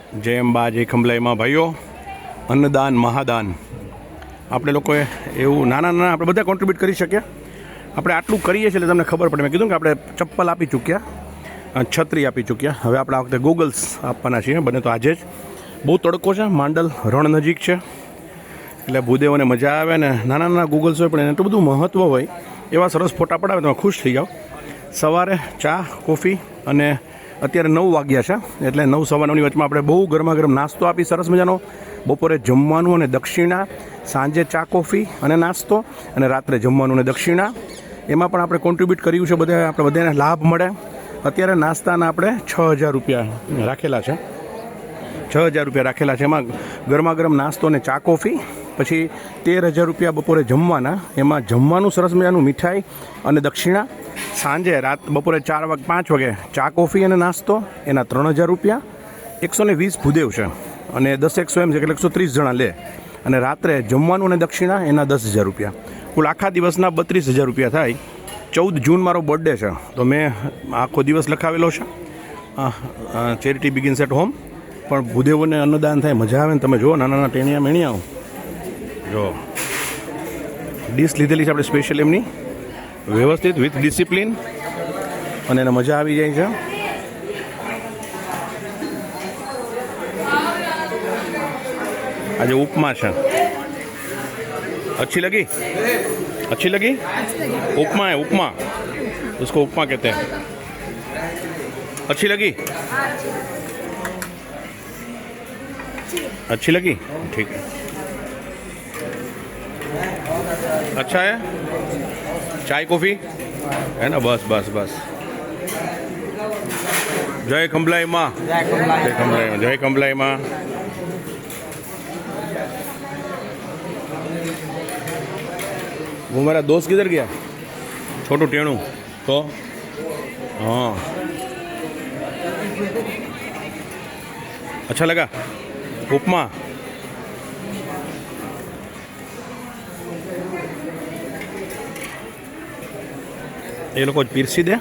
જય અંબા જય ખંભલાઈમાં ભાઈઓ, અન્નદાન મહાદાન. આપણે લોકોએ એવું નાના નાના આપણે બધા કોન્ટ્રીબ્યુટ કરી શકીએ. આપણે આટલું કરીએ છીએ એટલે તમને ખબર પડે. મેં કીધું કે આપણે ચપ્પલ આપી ચૂક્યા, છત્રી આપી ચૂક્યા, હવે આપણે આ વખતે ગોગલ્સ આપવાના છીએ. બને તો આજે જ. બહુ તડકો છે, માંડલ રણ નજીક છે એટલે ભૂદેવોને મજા આવે ને નાના નાના ગૂગલ્સ હોય પણ એને એટલું બધું મહત્ત્વ હોય. એવા સરસ ફોટા પડાવે તમે ખુશ થઈ જાઓ. સવારે ચા કોફી અને અત્યારે 9 વાગ્યા છે એટલે 9 સવા 9ની વચમાં આપણે બહુ ગરમા ગરમ નાસ્તો આપી સરસ મજાનો. બપોરે જમવાનું અને દક્ષિણા, સાંજે ચા કોફી અને નાસ્તો, અને રાત્રે જમવાનું અને દક્ષિણા. એમાં પણ આપણે કોન્ટ્રીબ્યુટ કર્યું છે, બધા આપણે બધાને લાભ મળે. અત્યારે નાસ્તાના આપણે 6000 રૂપિયા રાખેલા છે. 6000 રૂપિયા રાખેલા છે. એમાં ગરમા ગરમ નાસ્તો અને ચા કોફી, પછી 13000 રૂપિયા બપોરે જમવાના. એમાં જમવાનું સરસ મજાનું, મીઠાઈ અને દક્ષિણા. સાંજે બપોરે 5 વાગે ચા કોફી અને નાસ્તો, એના 3000 રૂપિયા. 120 ભૂદેવ છે અને 10-100 એમ છે એટલે 130 જણા લે. અને રાત્રે જમવાનું અને દક્ષિણા એના 10000 રૂપિયા. કુલ આખા દિવસના 32000 રૂપિયા થાય. 14 જૂન મારો બર્થડે છે તો મેં આખો દિવસ લખાવેલો છે ચેરિટી બિગિન્સ એટ હોમ. પણ ભૂદેવોને અન્નદાન થાય, મજા આવે ને. તમે જુઓ નાના નાના ટેણિયા મેણિયાઓ જો ડીશ લીધેલી છે આપણે સ્પેશિયલ એમની, વ્યવસ્થિત વિથ ડિસિપ્લિન, અને એને મજા આવી જાય છે. આજે ઉપમા છે. अच्छी लगी? अच्छी लगी? उपमा है, उपमा, उसको उपमा कहते हैं. अच्छी लगी? अच्छी लगी? ठीक है. अच्छा है? चाय कॉफी है ना? बस बस बस. जय खंभलाई माँ, जय खंभलाई माँ, जय खंभलाई माँ. वो मेरा दोस्त किधर गया? छोटू टेणु. तो हाँ, अच्छा लगा उपमा? એ લોકો જ પીરસી દે.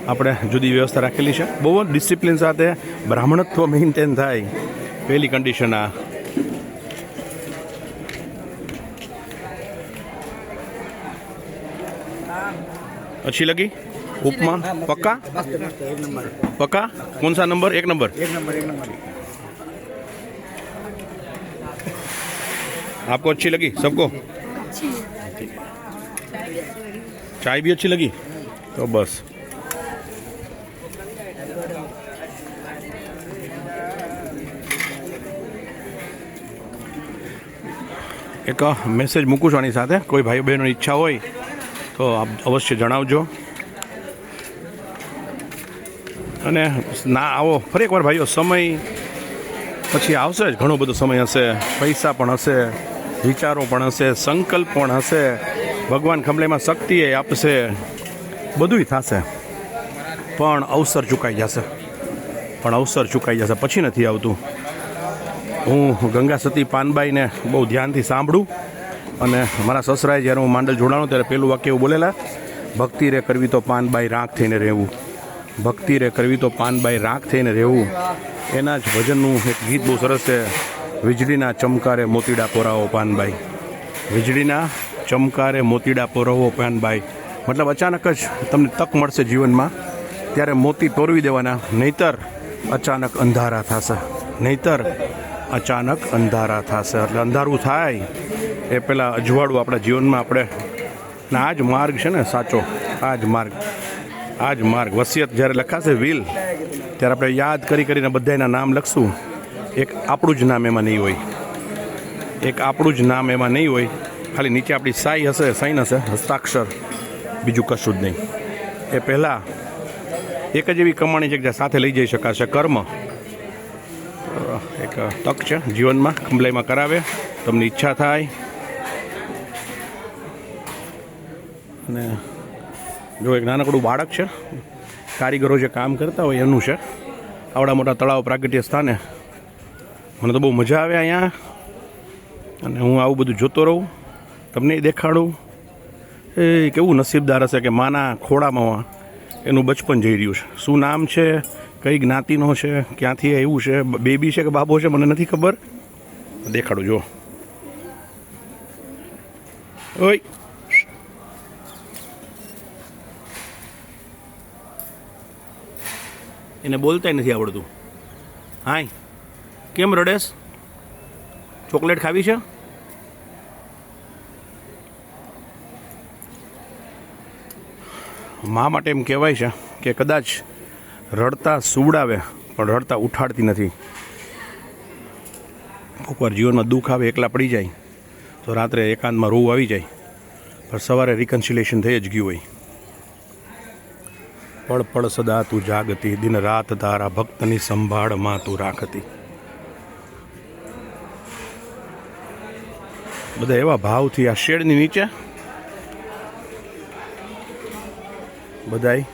આપણે જુદી વ્યવસ્થા રાખેલી છે. બહુ જ ડિસિપ્લિન સાથે બ્રાહ્મણત્વ મેન્ટેન થાય. પહેલી કન્ડિશન આ. अच्छी लगी उपमा? पक्का? पक्का? कौन सा नंबर? 1 नंबर. आपको अच्छी लगी सबको? चाय भी अच्छी लगी? तो बस. એક મેસેજ મૂકું છું આની સાથે. કોઈ ભાઈ બહેનોની ઈચ્છા હોય તો આપ અવશ્ય જણાવજો. અને ના આવો ફરી એકવાર ભાઈઓ. સમય પછી આવશે જ, ઘણો બધો સમય હશે, પૈસા પણ હશે, વિચારો પણ હશે, સંકલ્પ પણ હશે. ભગવાન ખંભલાઈમાં શક્તિ એ આપશે, બધુંય થશે. પણ અવસર ચૂકાઈ જશે. પછી નથી આવતું. હું ગંગા સતી પાનબાઈને બહુ ધ્યાનથી સાંભળું. અને મારા સસરાએ જ્યારે હું માંડલ જોડાણું ત્યારે પેલું વાક્ય એવું બોલેલા, ભક્તિ રે કરવી તો પાનબાઈ રાખ થઈને રહેવું. ભક્તિ રે કરવી તો પાનબાઈ રાખ થઈને રહેવું. એના જ ભજનનું એક ગીત બહુ સરસ છે. વીજળીના ચમકારે મોતીડા પોરાવો પાનબાઈ. વીજળીના ચમકારે મોતીડા પોરવો પાનબાઈ. મતલબ અચાનક જ તમને તક મળશે જીવનમાં ત્યારે મોતી તોરવી દેવાના, નહીતર અચાનક અંધારા થશે. એટલે અંધારું થાય એ પહેલાં અજવાળું આપણા જીવનમાં આપણે. ને આ જ માર્ગ છે ને સાચો. આ જ માર્ગ. વસિયત જ્યારે લખાશે વિલ, ત્યારે આપણે યાદ કરીને બધાના નામ લખશું. એક આપણું જ નામ એમાં નહીં હોય. ખાલી નીચે આપણી સાઈન હશે, હસ્તાક્ષર, બીજું કશું જ નહીં. એ પહેલાં એક જ એવી કમાણી છે કે જ્યાં સાથે લઈ જઈ શકાશે કર્મ. એક તક છે જીવનમાં, ખંભલાઈમાં કરાવે. તમને ઈચ્છા થાય. અને જો એક નાનકડું બાળક છે, કારીગરો જે કામ કરતા હોય એનું છે. આવડા મોટા તળાવ પ્રાગટ્ય સ્થાને મને તો બહુ મજા આવે અહીંયા. અને હું આવું બધું જોતો રહું, તમને દેખાડું. એ કેવું નસીબદાર હશે કે માના ખોળામાં એનું બચપન જઈ રહ્યું છે. શું નામ છે, કઈ જ્ઞાતિનો છે, ક્યાંથી એવું છે, બેબી છે કે બાબો છે મને નથી ખબર. દેખાડું જો. ઓય એને બોલતાય નથી આવડતું. હાય કેમ રડેશ? ચોકલેટ ખાવી છે? મા માટે એમ કહેવાય છે કે કદાચ રડતા સુવડાવે પણ રડતા ઉઠાડતી નથી. કોઈકવાર જીવનમાં દુઃખ આવે, એકલા પડી જાય તો રાત્રે એકાંતમાં રોવું આવી જાય, પણ સવારે રિકન્સિલેશન થઈ જ ગયું હોય. પળ પળ સદા તું જાગતી, દિન રાત તારા ભક્તની સંભાળમાં તું રાખતી. બધા એવા ભાવથી આ શેડની નીચે બધાય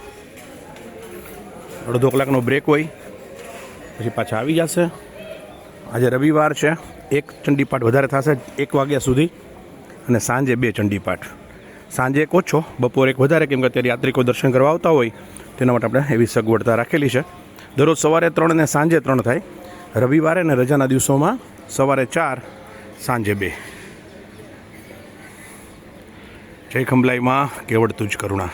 અડધો કલાકનો બ્રેક હોય પછી પાછા આવી જશે. આજે રવિવાર છે, એક ચંડીપાઠ વધારે થશે 1 વાગ્યા સુધી અને સાંજે 2 ચંડીપાઠ. સાંજે એક ઓછો, બપોરે એક વધારે, કેમ કે અત્યારે યાત્રિકો દર્શન કરવા આવતા હોય તેના માટે આપણે એવી સગવડતા રાખેલી છે. દરરોજ સવારે 3 અને સાંજે 3 થાય. રવિવારે અને રજાના દિવસોમાં સવારે 4, સાંજે 2. જય ખંભલાઈમાં, કેવડ તુજ કરુણા.